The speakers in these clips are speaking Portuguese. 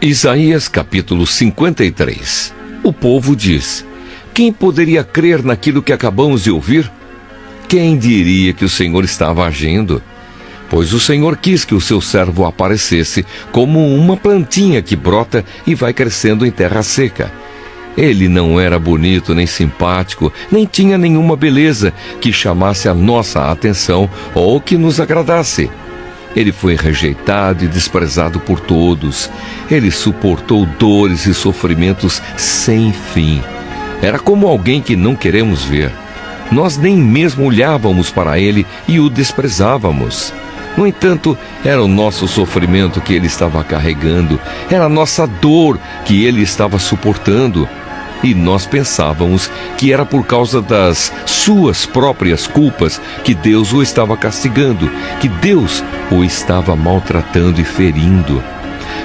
Isaías capítulo 53. O povo diz: quem poderia crer naquilo que acabamos de ouvir? Quem diria que o Senhor estava agindo? Pois o Senhor quis que o seu servo aparecesse como uma plantinha que brota e vai crescendo em terra seca. Ele não era bonito nem simpático, nem tinha nenhuma beleza que chamasse a nossa atenção ou que nos agradasse. Ele foi rejeitado e desprezado por todos. Ele suportou dores e sofrimentos sem fim. Era como alguém que não queremos ver. Nós nem mesmo olhávamos para ele e o desprezávamos. No entanto, era o nosso sofrimento que ele estava carregando, era a nossa dor que ele estava suportando. E nós pensávamos que era por causa das suas próprias culpas que Deus o estava castigando, que Deus o estava maltratando e ferindo.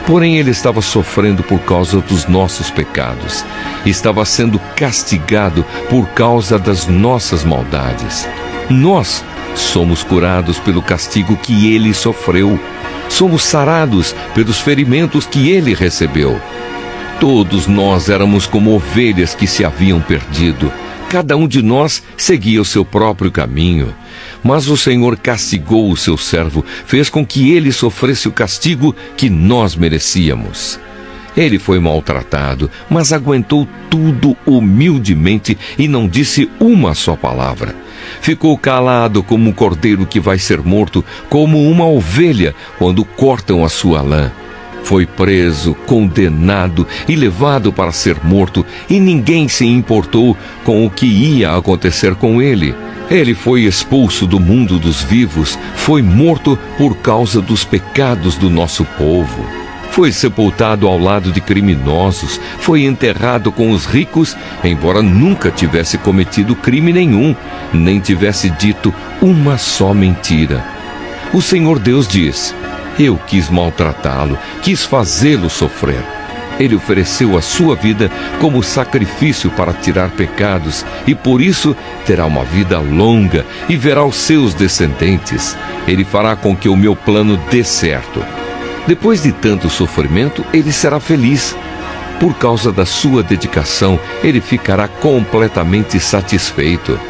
Porém, ele estava sofrendo por causa dos nossos pecados. Estava sendo castigado por causa das nossas maldades. Nós somos curados pelo castigo que ele sofreu. Somos sarados pelos ferimentos que ele recebeu. Todos nós éramos como ovelhas que se haviam perdido. Cada um de nós seguia o seu próprio caminho. Mas o Senhor castigou o seu servo, fez com que ele sofresse o castigo que nós merecíamos. Ele foi maltratado, mas aguentou tudo humildemente e não disse uma só palavra. Ficou calado como um cordeiro que vai ser morto, como uma ovelha quando cortam a sua lã. Foi preso, condenado e levado para ser morto, e ninguém se importou com o que ia acontecer com ele. Ele foi expulso do mundo dos vivos, foi morto por causa dos pecados do nosso povo. Foi sepultado ao lado de criminosos, foi enterrado com os ricos, embora nunca tivesse cometido crime nenhum, nem tivesse dito uma só mentira. O Senhor Deus diz: eu quis maltratá-lo, quis fazê-lo sofrer. Ele ofereceu a sua vida como sacrifício para tirar pecados, e por isso terá uma vida longa e verá os seus descendentes. Ele fará com que o meu plano dê certo. Depois de tanto sofrimento, ele será feliz. Por causa da sua dedicação, ele ficará completamente satisfeito.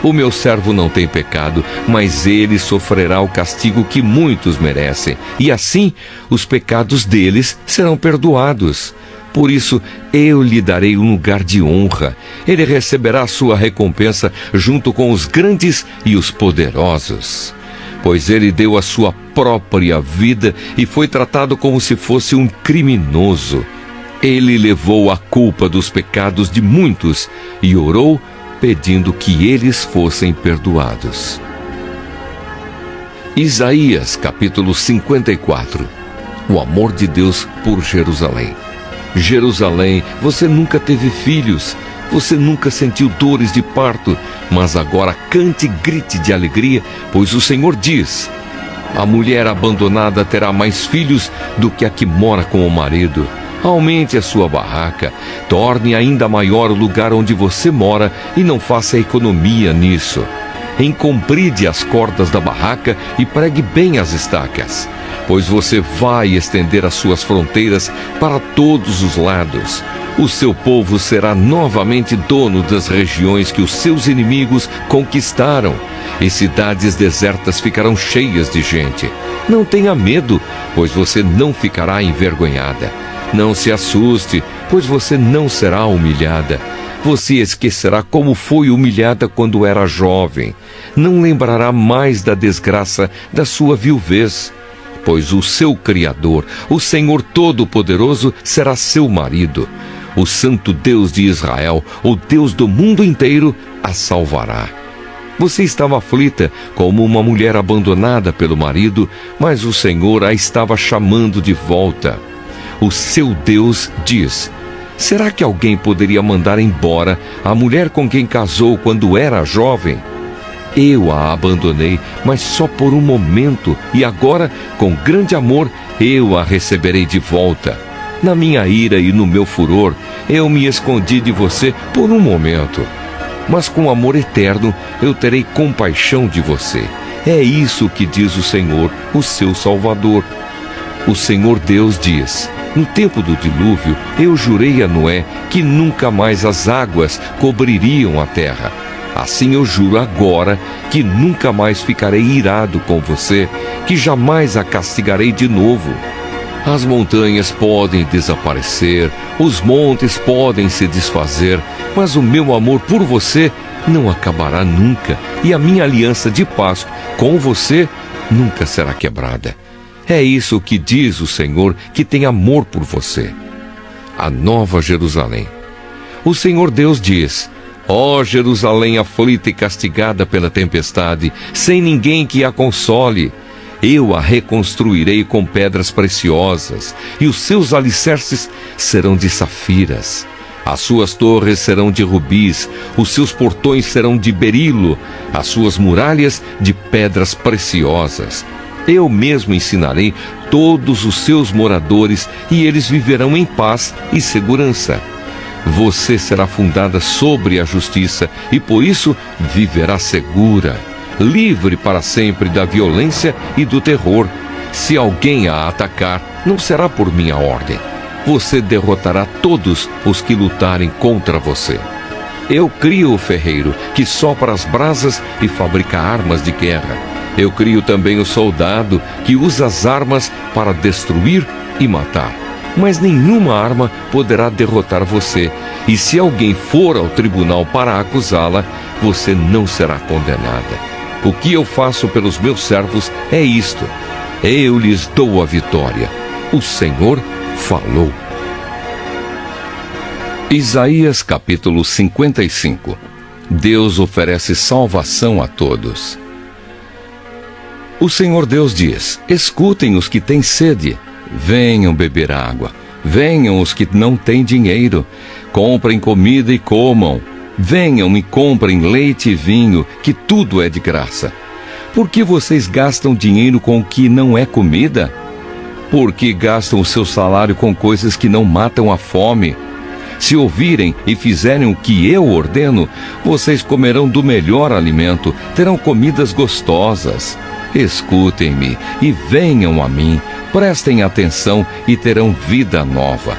O meu servo não tem pecado, mas ele sofrerá o castigo que muitos merecem, e assim os pecados deles serão perdoados. Por isso, eu lhe darei um lugar de honra. Ele receberá a sua recompensa junto com os grandes e os poderosos. Pois ele deu a sua própria vida e foi tratado como se fosse um criminoso. Ele levou a culpa dos pecados de muitos e orou pedindo que eles fossem perdoados. Isaías capítulo 54. O amor de Deus por Jerusalém. Jerusalém, você nunca teve filhos, você nunca sentiu dores de parto, mas agora cante e grite de alegria, pois o Senhor diz: a mulher abandonada terá mais filhos do que a que mora com o marido. Aumente a sua barraca, torne ainda maior o lugar onde você mora e não faça economia nisso. Encombride as cordas da barraca e pregue bem as estacas, pois você vai estender as suas fronteiras para todos os lados. O seu povo será novamente dono das regiões que os seus inimigos conquistaram, e cidades desertas ficarão cheias de gente. Não tenha medo, pois você não ficará envergonhada. Não se assuste, pois você não será humilhada. Você esquecerá como foi humilhada quando era jovem. Não lembrará mais da desgraça da sua viuvez. Pois o seu Criador, o Senhor Todo-Poderoso, será seu marido. O Santo Deus de Israel, o Deus do mundo inteiro, a salvará. Você estava aflita como uma mulher abandonada pelo marido, mas o Senhor a estava chamando de volta. O seu Deus diz: será que alguém poderia mandar embora a mulher com quem casou quando era jovem? Eu a abandonei, mas só por um momento, e agora, com grande amor, eu a receberei de volta. Na minha ira e no meu furor, eu me escondi de você por um momento. Mas com amor eterno, eu terei compaixão de você. É isso que diz o Senhor, o seu Salvador. O Senhor Deus diz: No tempo do dilúvio, eu jurei a Noé que nunca mais as águas cobririam a terra. Assim eu juro agora que nunca mais ficarei irado com você, que jamais a castigarei de novo. As montanhas podem desaparecer, os montes podem se desfazer, mas o meu amor por você não acabará nunca, e a minha aliança de paz com você nunca será quebrada. É isso que diz o Senhor, que tem amor por você. A Nova Jerusalém. O Senhor Deus diz: ó Jerusalém aflita e castigada pela tempestade, sem ninguém que a console, eu a reconstruirei com pedras preciosas, e os seus alicerces serão de safiras. As suas torres serão de rubis, os seus portões serão de berilo, as suas muralhas de pedras preciosas. Eu mesmo ensinarei todos os seus moradores, e eles viverão em paz e segurança. Você será fundada sobre a justiça, e por isso viverá segura, livre para sempre da violência e do terror. Se alguém a atacar, não será por minha ordem. Você derrotará todos os que lutarem contra você. Eu crio o ferreiro, que sopra as brasas e fabrica armas de guerra. Eu crio também o soldado, que usa as armas para destruir e matar. Mas nenhuma arma poderá derrotar você, e se alguém for ao tribunal para acusá-la, você não será condenada. O que eu faço pelos meus servos é isto: eu lhes dou a vitória. O Senhor falou. Isaías capítulo 55. Deus oferece salvação a todos. O Senhor Deus diz: escutem os que têm sede, venham beber água. Venham os que não têm dinheiro, comprem comida e comam. Venham e comprem leite e vinho, que tudo é de graça. Por que vocês gastam dinheiro com o que não é comida? Por que gastam o seu salário com coisas que não matam a fome? Se ouvirem e fizerem o que eu ordeno, vocês comerão do melhor alimento, terão comidas gostosas. Escutem-me e venham a mim, prestem atenção e terão vida nova.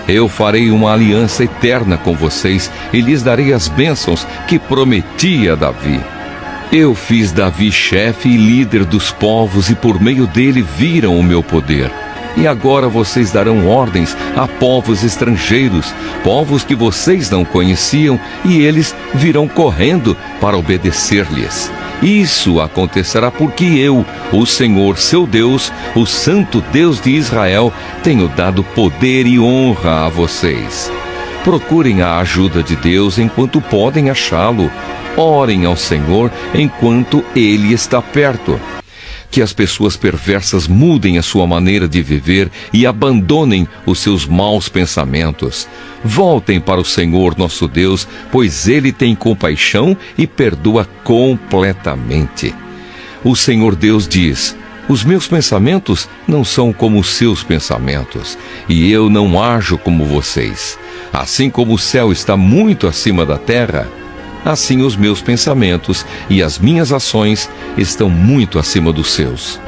Eu farei uma aliança eterna com vocês e lhes darei as bênçãos que prometi a Davi. Eu fiz Davi chefe e líder dos povos, e por meio dele viram o meu poder. E agora vocês darão ordens a povos estrangeiros, povos que vocês não conheciam, e eles virão correndo para obedecer-lhes. Isso acontecerá porque eu, o Senhor seu Deus, o Santo Deus de Israel, tenho dado poder e honra a vocês. Procurem a ajuda de Deus enquanto podem achá-lo. Orem ao Senhor enquanto Ele está perto. Que as pessoas perversas mudem a sua maneira de viver e abandonem os seus maus pensamentos. Voltem para o Senhor nosso Deus, pois Ele tem compaixão e perdoa completamente. O Senhor Deus diz: os meus pensamentos não são como os seus pensamentos, e eu não ajo como vocês. Assim como o céu está muito acima da terra, assim os meus pensamentos e as minhas ações estão muito acima dos seus.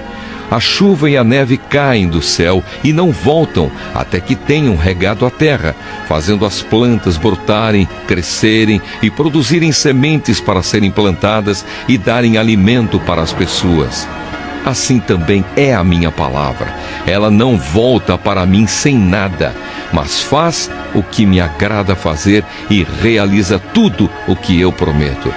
A chuva e a neve caem do céu e não voltam até que tenham regado a terra, fazendo as plantas brotarem, crescerem e produzirem sementes para serem plantadas e darem alimento para as pessoas. Assim também é a minha palavra. Ela não volta para mim sem nada, mas faz o que me agrada fazer e realiza tudo o que eu prometo.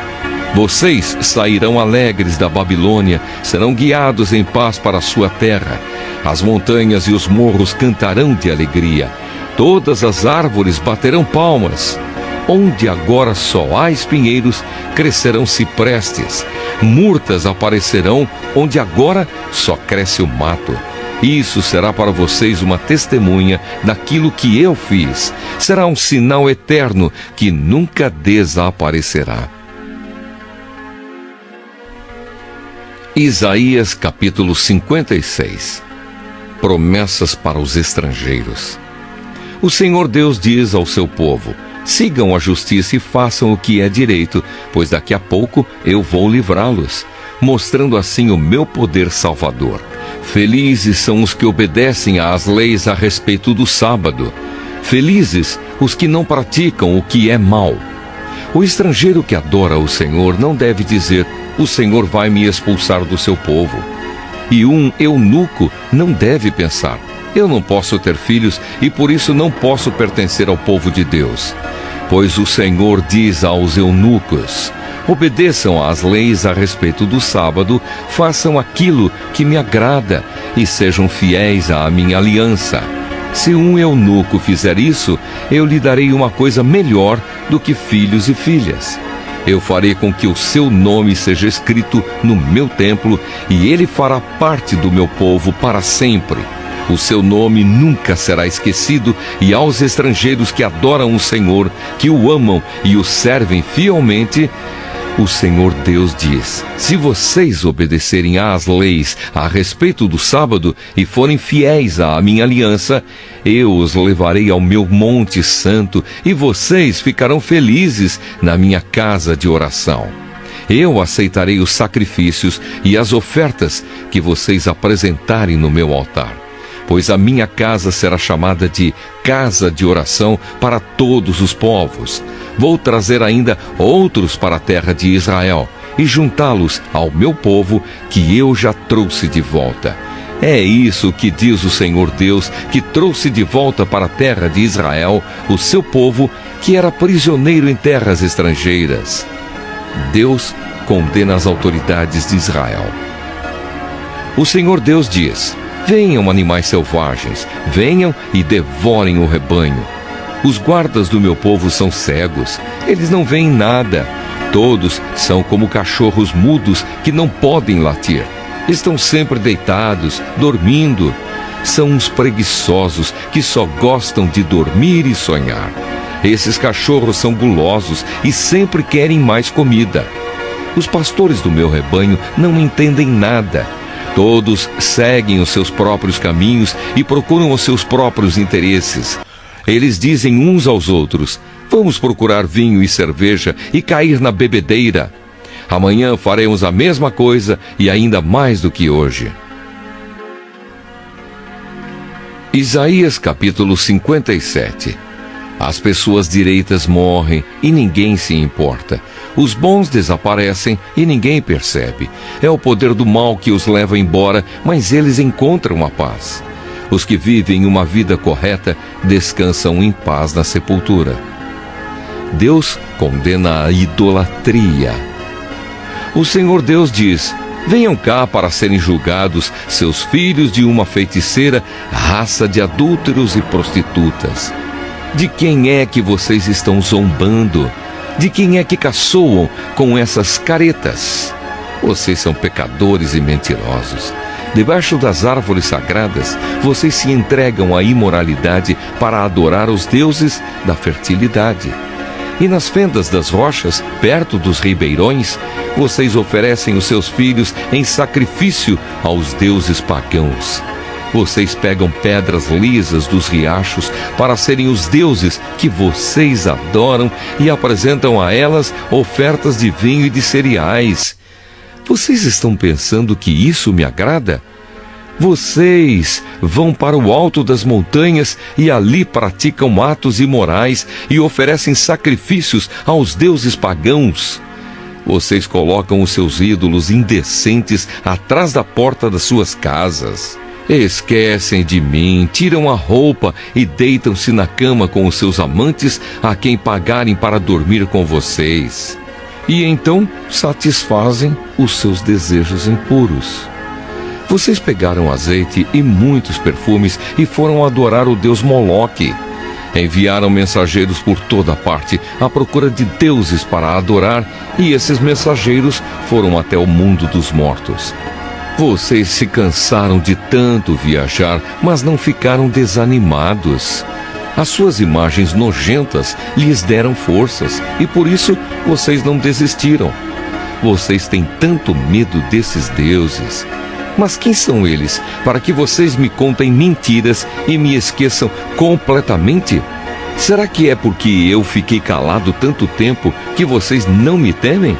Vocês sairão alegres da Babilônia, serão guiados em paz para a sua terra. As montanhas e os morros cantarão de alegria. Todas as árvores baterão palmas. Onde agora só há espinheiros, crescerão ciprestes. Murtas aparecerão onde agora só cresce o mato. Isso será para vocês uma testemunha daquilo que eu fiz. Será um sinal eterno que nunca desaparecerá. Isaías capítulo 56. Promessas para os estrangeiros. O Senhor Deus diz ao seu povo: sigam a justiça e façam o que é direito, pois daqui a pouco eu vou livrá-los. mostrando assim o meu poder salvador. Felizes são os que obedecem às leis a respeito do sábado. Felizes os que não praticam o que é mal. O estrangeiro que adora o Senhor não deve dizer: o Senhor vai me expulsar do seu povo. E um eunuco não deve pensar: eu não posso ter filhos e por isso não posso pertencer ao povo de Deus. Pois o Senhor diz aos eunucos: obedeçam às leis a respeito do sábado, façam aquilo que me agrada e sejam fiéis à minha aliança. Se um eunuco fizer isso, eu lhe darei uma coisa melhor do que filhos e filhas. Eu farei com que o seu nome seja escrito no meu templo e ele fará parte do meu povo para sempre. O seu nome nunca será esquecido, e aos estrangeiros que adoram o Senhor, que o amam e o servem fielmente, o Senhor Deus diz: se vocês obedecerem às leis a respeito do sábado e forem fiéis à minha aliança, eu os levarei ao meu monte santo e vocês ficarão felizes na minha casa de oração. Eu aceitarei os sacrifícios e as ofertas que vocês apresentarem no meu altar, pois a minha casa será chamada de casa de oração para todos os povos. Vou trazer ainda outros para a terra de Israel e juntá-los ao meu povo que eu já trouxe de volta. É isso que diz o Senhor Deus, que trouxe de volta para a terra de Israel o seu povo que era prisioneiro em terras estrangeiras. Deus condena as autoridades de Israel. O Senhor Deus diz: venham, animais selvagens, venham e devorem o rebanho. Os guardas do meu povo são cegos, eles não veem nada. Todos são como cachorros mudos que não podem latir. Estão sempre deitados, dormindo. São uns preguiçosos que só gostam de dormir e sonhar. Esses cachorros são gulosos e sempre querem mais comida. Os pastores do meu rebanho não entendem nada. Todos seguem os seus próprios caminhos e procuram os seus próprios interesses. Eles dizem uns aos outros: vamos procurar vinho e cerveja e cair na bebedeira. Amanhã faremos a mesma coisa e ainda mais do que hoje. Isaías capítulo 57. As pessoas direitas morrem e ninguém se importa. Os bons desaparecem e ninguém percebe. É o poder do mal que os leva embora, mas eles encontram a paz. Os que vivem uma vida correta descansam em paz na sepultura. Deus condena a idolatria. O Senhor Deus diz: venham cá para serem julgados, seus filhos de uma feiticeira, raça de adúlteros e prostitutas. De quem é que vocês estão zombando? De quem é que caçoam com essas caretas? Vocês são pecadores e mentirosos. Debaixo das árvores sagradas, vocês se entregam à imoralidade para adorar os deuses da fertilidade. E nas fendas das rochas, perto dos ribeirões, vocês oferecem os seus filhos em sacrifício aos deuses pagãos. Vocês pegam pedras lisas dos riachos para serem os deuses que vocês adoram e apresentam a elas ofertas de vinho e de cereais. Vocês estão pensando que isso me agrada? Vocês vão para o alto das montanhas e ali praticam atos imorais e oferecem sacrifícios aos deuses pagãos. Vocês colocam os seus ídolos indecentes atrás da porta das suas casas. Esquecem de mim, tiram a roupa e deitam-se na cama com os seus amantes a quem pagarem para dormir com vocês. E então satisfazem os seus desejos impuros. Vocês pegaram azeite e muitos perfumes e foram adorar o deus Moloque. Enviaram mensageiros por toda parte à procura de deuses para adorar, e esses mensageiros foram até o mundo dos mortos. Vocês se cansaram de tanto viajar, mas não ficaram desanimados. As suas imagens nojentas lhes deram forças, e por isso vocês não desistiram. Vocês têm tanto medo desses deuses. Mas quem são eles, para que vocês me contem mentiras e me esqueçam completamente? Será que é porque eu fiquei calado tanto tempo que vocês não me temem?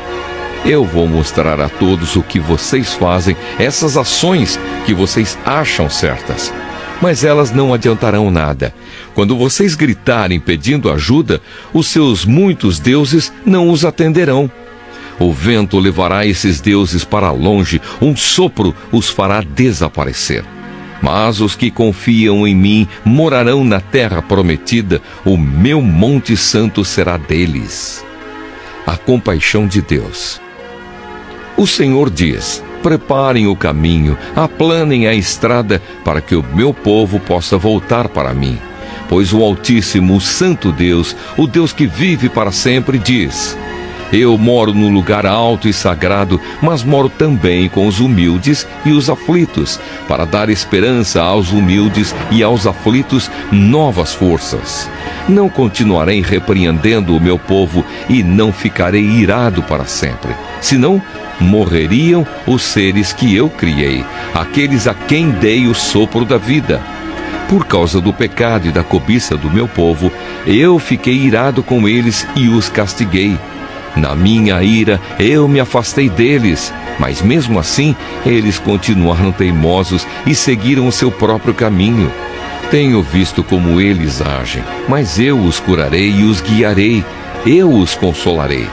Eu vou mostrar a todos o que vocês fazem, essas ações que vocês acham certas. Mas elas não adiantarão nada. Quando vocês gritarem pedindo ajuda, os seus muitos deuses não os atenderão. O vento levará esses deuses para longe, um sopro os fará desaparecer. Mas os que confiam em mim morarão na terra prometida, o meu monte santo será deles. A compaixão de Deus. O Senhor diz: preparem o caminho, aplanem a estrada, para que o meu povo possa voltar para mim. Pois o Altíssimo, o Santo Deus, o Deus que vive para sempre, diz: eu moro no lugar alto e sagrado, mas moro também com os humildes e os aflitos, para dar esperança aos humildes e aos aflitos novas forças. Não continuarei repreendendo o meu povo e não ficarei irado para sempre, senão morreriam os seres que eu criei, aqueles a quem dei o sopro da vida. Por causa do pecado e da cobiça do meu povo, eu fiquei irado com eles e os castiguei. Na minha ira, eu me afastei deles, mas mesmo assim, eles continuaram teimosos e seguiram o seu próprio caminho. Tenho visto como eles agem, mas eu os curarei e os guiarei, eu os consolarei.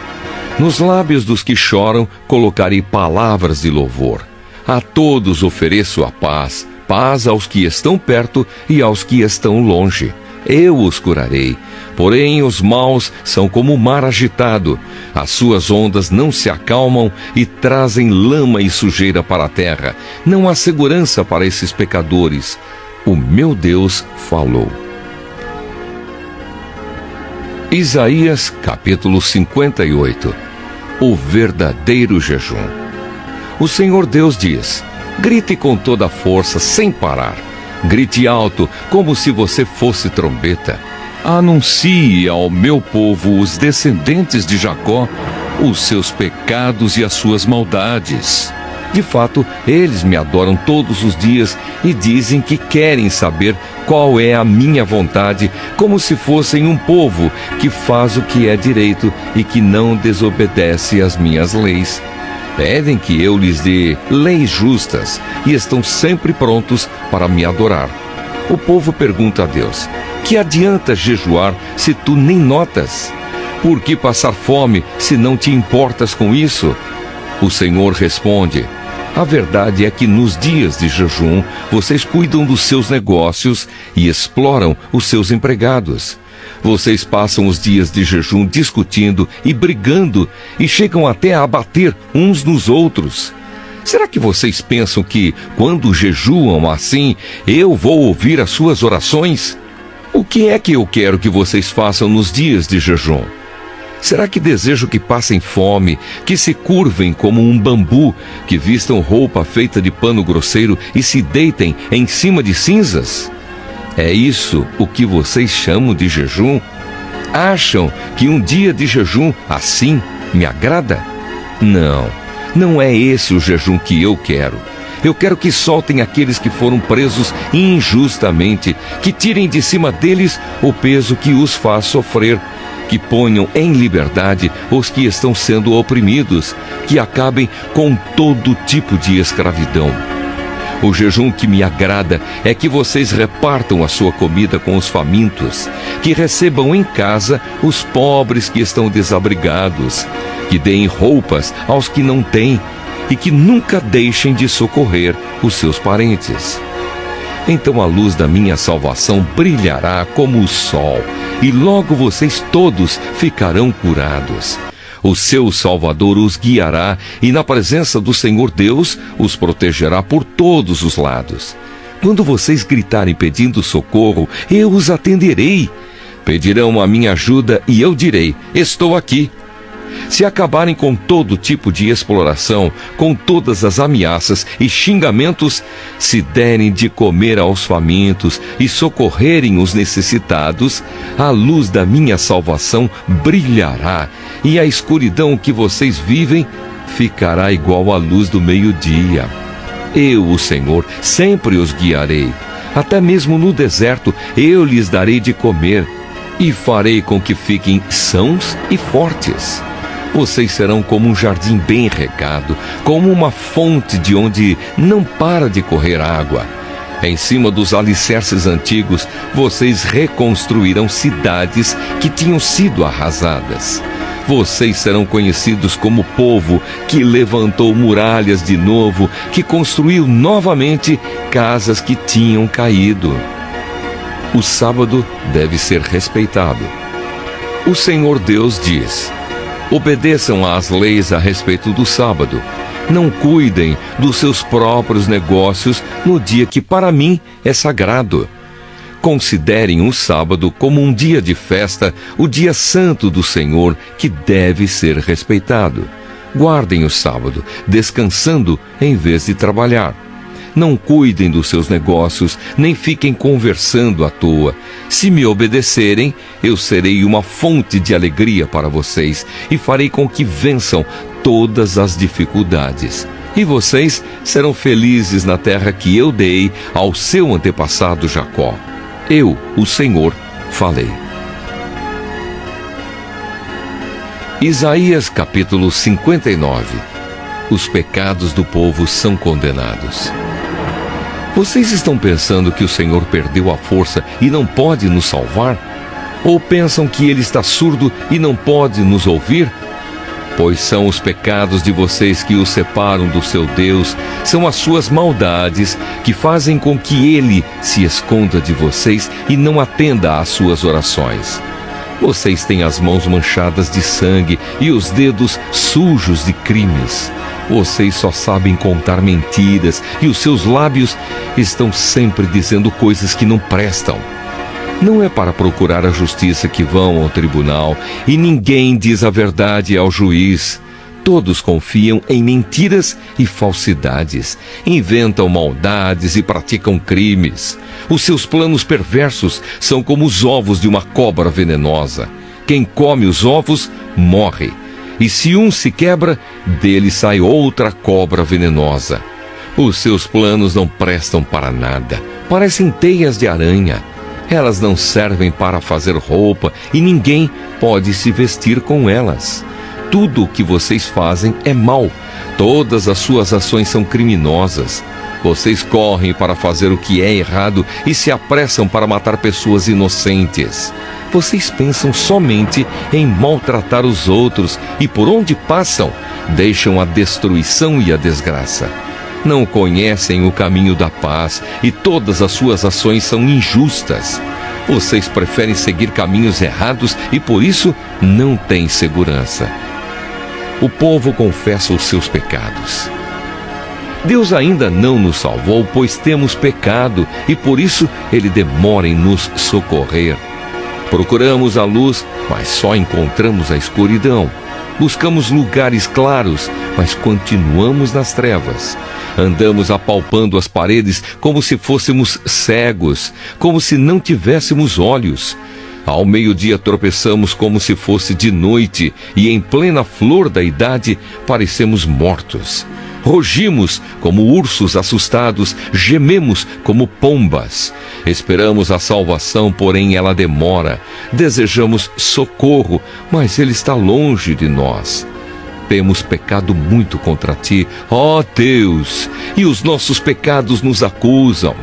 Nos lábios dos que choram, colocarei palavras de louvor. A todos ofereço a paz, paz aos que estão perto e aos que estão longe. Eu os curarei. Porém, os maus são como o mar agitado. As suas ondas não se acalmam e trazem lama e sujeira para a terra. Não há segurança para esses pecadores. O meu Deus falou. Isaías, capítulo 58. O verdadeiro jejum. O Senhor Deus diz: grite com toda a força, sem parar. Grite alto, como se você fosse trombeta. Anuncie ao meu povo, os descendentes de Jacó, os seus pecados e as suas maldades. De fato, eles me adoram todos os dias e dizem que querem saber qual é a minha vontade, como se fossem um povo que faz o que é direito e que não desobedece às minhas leis. Pedem que eu lhes dê leis justas e estão sempre prontos para me adorar. O povo pergunta a Deus: que adianta jejuar se tu nem notas? Por que passar fome se não te importas com isso? O Senhor responde: a verdade é que nos dias de jejum vocês cuidam dos seus negócios e exploram os seus empregados. Vocês passam os dias de jejum discutindo e brigando e chegam até a bater uns nos outros. Será que vocês pensam que, quando jejuam assim, eu vou ouvir as suas orações? O que é que eu quero que vocês façam nos dias de jejum? Será que desejo que passem fome, que se curvem como um bambu, que vistam roupa feita de pano grosseiro e se deitem em cima de cinzas? É isso o que vocês chamam de jejum? Acham que um dia de jejum assim me agrada? Não é esse o jejum que eu quero. Eu quero que soltem aqueles que foram presos injustamente, que tirem de cima deles o peso que os faz sofrer, que ponham em liberdade os que estão sendo oprimidos, que acabem com todo tipo de escravidão. O jejum que me agrada é que vocês repartam a sua comida com os famintos, que recebam em casa os pobres que estão desabrigados, que deem roupas aos que não têm e que nunca deixem de socorrer os seus parentes. Então a luz da minha salvação brilhará como o sol, e logo vocês todos ficarão curados. O seu Salvador os guiará e na presença do Senhor Deus os protegerá por todos os lados. Quando vocês gritarem pedindo socorro, eu os atenderei. Pedirão a minha ajuda e eu direi: estou aqui. Se acabarem com todo tipo de exploração, com todas as ameaças e xingamentos, se derem de comer aos famintos e socorrerem os necessitados, a luz da minha salvação brilhará, e a escuridão que vocês vivem ficará igual à luz do meio-dia. Eu, o Senhor, sempre os guiarei. Até mesmo no deserto eu lhes darei de comer, e farei com que fiquem sãos e fortes. Vocês serão como um jardim bem regado, como uma fonte de onde não para de correr água. Em cima dos alicerces antigos, vocês reconstruirão cidades que tinham sido arrasadas. Vocês serão conhecidos como povo que levantou muralhas de novo, que construiu novamente casas que tinham caído. O sábado deve ser respeitado. O Senhor Deus diz: obedeçam às leis a respeito do sábado. Não cuidem dos seus próprios negócios no dia que para mim é sagrado. Considerem o sábado como um dia de festa, o dia santo do Senhor, que deve ser respeitado. Guardem o sábado, descansando em vez de trabalhar. Não cuidem dos seus negócios, nem fiquem conversando à toa. Se me obedecerem, eu serei uma fonte de alegria para vocês e farei com que vençam todas as dificuldades. E vocês serão felizes na terra que eu dei ao seu antepassado Jacó. Eu, o Senhor, falei. Isaías capítulo 59. Os pecados do povo são condenados. Vocês estão pensando que o Senhor perdeu a força e não pode nos salvar? Ou pensam que Ele está surdo e não pode nos ouvir? Pois são os pecados de vocês que o separam do seu Deus, são as suas maldades que fazem com que Ele se esconda de vocês e não atenda às suas orações. Vocês têm as mãos manchadas de sangue e os dedos sujos de crimes. Vocês só sabem contar mentiras e os seus lábios estão sempre dizendo coisas que não prestam. Não é para procurar a justiça que vão ao tribunal, e ninguém diz a verdade ao juiz. Todos confiam em mentiras e falsidades, inventam maldades e praticam crimes. Os seus planos perversos são como os ovos de uma cobra venenosa. Quem come os ovos morre, e se um se quebra, dele sai outra cobra venenosa. Os seus planos não prestam para nada, parecem teias de aranha. Elas não servem para fazer roupa e ninguém pode se vestir com elas. Tudo o que vocês fazem é mal. Todas as suas ações são criminosas. Vocês correm para fazer o que é errado e se apressam para matar pessoas inocentes. Vocês pensam somente em maltratar os outros e por onde passam, deixam a destruição e a desgraça. Não conhecem o caminho da paz e todas as suas ações são injustas. Vocês preferem seguir caminhos errados e por isso não têm segurança. O povo confessa os seus pecados. Deus ainda não nos salvou, pois temos pecado e por isso Ele demora em nos socorrer. Procuramos a luz, mas só encontramos a escuridão. Buscamos lugares claros, mas continuamos nas trevas. Andamos apalpando as paredes como se fôssemos cegos, como se não tivéssemos olhos. Ao meio-dia tropeçamos como se fosse de noite, e em plena flor da idade parecemos mortos. Rugimos como ursos assustados, gememos como pombas. Esperamos a salvação, porém ela demora. Desejamos socorro, mas ele está longe de nós. Temos pecado muito contra ti, ó Deus, e os nossos pecados nos acusam.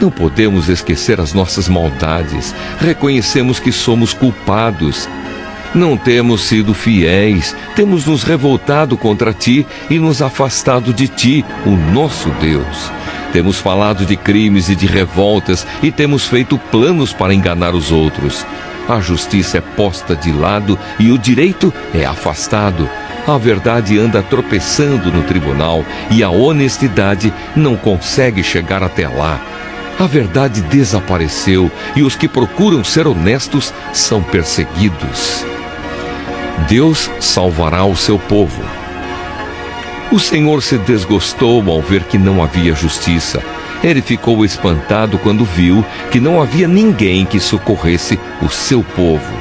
Não podemos esquecer as nossas maldades. Reconhecemos que somos culpados. Não temos sido fiéis, temos nos revoltado contra ti e nos afastado de ti, o nosso Deus. Temos falado de crimes e de revoltas e temos feito planos para enganar os outros. A justiça é posta de lado e o direito é afastado. A verdade anda tropeçando no tribunal e a honestidade não consegue chegar até lá. A verdade desapareceu e os que procuram ser honestos são perseguidos. Deus salvará o seu povo. O Senhor se desgostou ao ver que não havia justiça. Ele ficou espantado quando viu que não havia ninguém que socorresse o seu povo.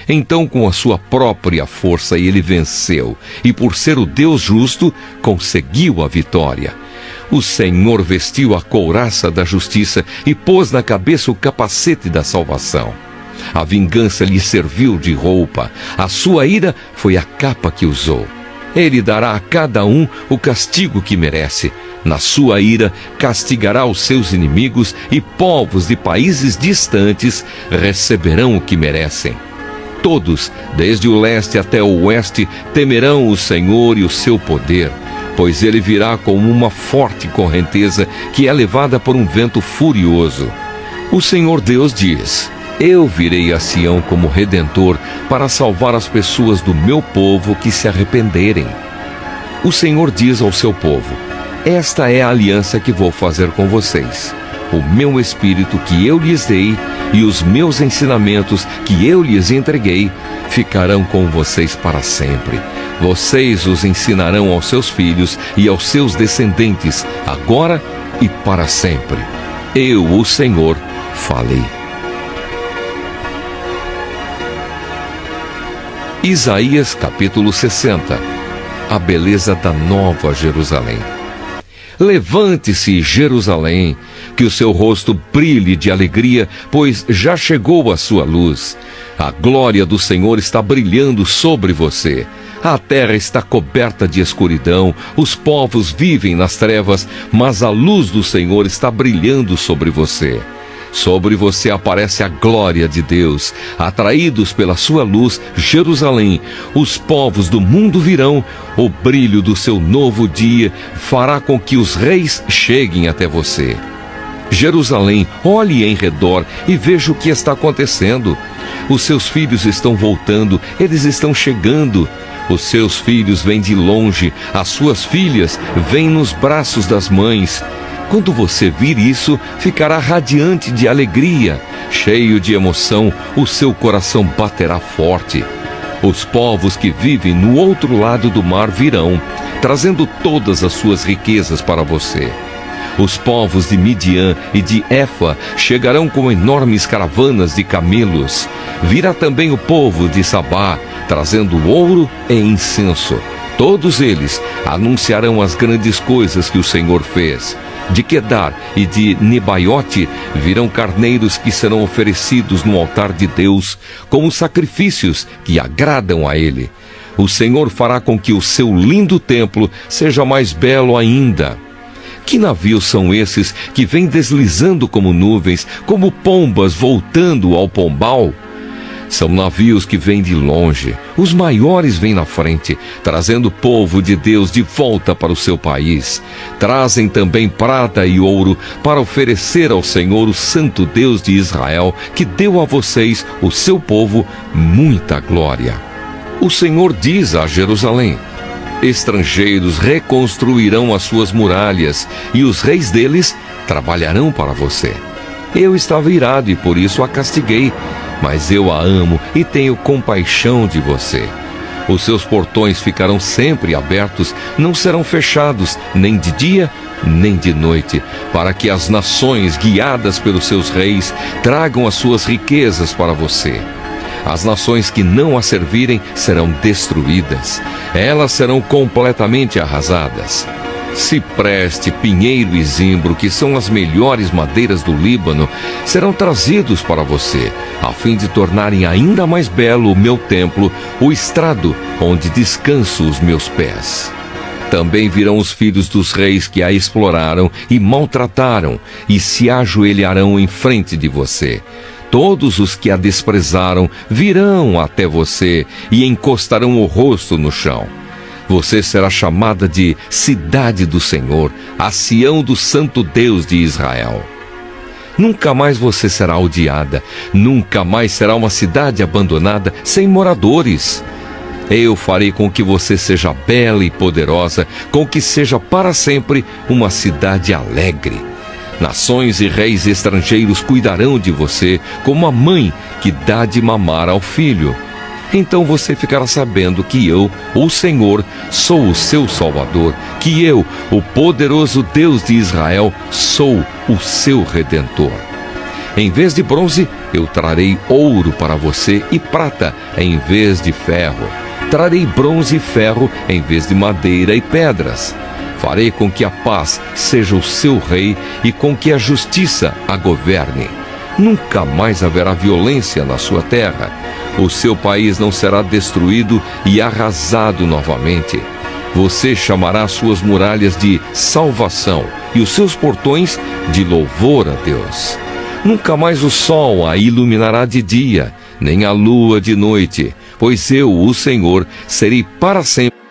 Então, com a sua própria força, ele venceu, e por ser o Deus justo, conseguiu a vitória. O Senhor vestiu a couraça da justiça e pôs na cabeça o capacete da salvação. A vingança lhe serviu de roupa, a sua ira foi a capa que usou. Ele dará a cada um o castigo que merece. Na sua ira, castigará os seus inimigos, e povos de países distantes receberão o que merecem. Todos, desde o leste até o oeste, temerão o Senhor e o seu poder, pois ele virá como uma forte correnteza que é levada por um vento furioso. O Senhor Deus diz: eu virei a Sião como redentor para salvar as pessoas do meu povo que se arrependerem. O Senhor diz ao seu povo: esta é a aliança que vou fazer com vocês. O meu Espírito que eu lhes dei e os meus ensinamentos que eu lhes entreguei ficarão com vocês para sempre. Vocês os ensinarão aos seus filhos e aos seus descendentes, agora e para sempre. Eu, o Senhor, falei. Isaías capítulo 60. A beleza da Nova Jerusalém. Levante-se, Jerusalém, que o seu rosto brilhe de alegria, pois já chegou a sua luz. A glória do Senhor está brilhando sobre você. A terra está coberta de escuridão, os povos vivem nas trevas, mas a luz do Senhor está brilhando sobre você. Sobre você aparece a glória de Deus. Atraídos pela sua luz, Jerusalém, os povos do mundo virão. O brilho do seu novo dia fará com que os reis cheguem até você. Jerusalém, olhe em redor e veja o que está acontecendo. Os seus filhos estão voltando, eles estão chegando. Os seus filhos vêm de longe, as suas filhas vêm nos braços das mães. Quando você vir isso, ficará radiante de alegria, cheio de emoção, o seu coração baterá forte. Os povos que vivem no outro lado do mar virão, trazendo todas as suas riquezas para você. Os povos de Midian e de Éfa chegarão com enormes caravanas de camelos. Virá também o povo de Sabá, trazendo ouro e incenso. Todos eles anunciarão as grandes coisas que o Senhor fez. De Quedar e de Nebaiote virão carneiros que serão oferecidos no altar de Deus como sacrifícios que agradam a Ele. O Senhor fará com que o seu lindo templo seja mais belo ainda. Que navios são esses que vêm deslizando como nuvens, como pombas voltando ao pombal? São navios que vêm de longe. Os maiores vêm na frente, trazendo o povo de Deus de volta para o seu país. Trazem também prata e ouro para oferecer ao Senhor, o Santo Deus de Israel, que deu a vocês, o seu povo, muita glória. O Senhor diz a Jerusalém: estrangeiros reconstruirão as suas muralhas, e os reis deles trabalharão para você. Eu estava irado e por isso a castiguei, mas eu a amo e tenho compaixão de você. Os seus portões ficarão sempre abertos, não serão fechados, nem de dia, nem de noite, para que as nações, guiadas pelos seus reis, tragam as suas riquezas para você. As nações que não a servirem serão destruídas. Elas serão completamente arrasadas. Cipreste, pinheiro e zimbro, que são as melhores madeiras do Líbano, serão trazidos para você, a fim de tornarem ainda mais belo o meu templo, o estrado onde descanso os meus pés. Também virão os filhos dos reis que a exploraram e maltrataram, e se ajoelharão em frente de você. Todos os que a desprezaram virão até você e encostarão o rosto no chão. Você será chamada de Cidade do Senhor, a Sião do Santo Deus de Israel. Nunca mais você será odiada, nunca mais será uma cidade abandonada, sem moradores. Eu farei com que você seja bela e poderosa, com que seja para sempre uma cidade alegre. Nações e reis estrangeiros cuidarão de você como a mãe que dá de mamar ao filho. Então você ficará sabendo que eu, o Senhor, sou o seu Salvador, que eu, o poderoso Deus de Israel, sou o seu Redentor. Em vez de bronze, eu trarei ouro para você e prata em vez de ferro. Trarei bronze e ferro em vez de madeira e pedras. Farei com que a paz seja o seu rei e com que a justiça a governe. Nunca mais haverá violência na sua terra. O seu país não será destruído e arrasado novamente. Você chamará suas muralhas de salvação e os seus portões de louvor a Deus. Nunca mais o sol a iluminará de dia, nem a lua de noite, pois eu, o Senhor, serei para sempre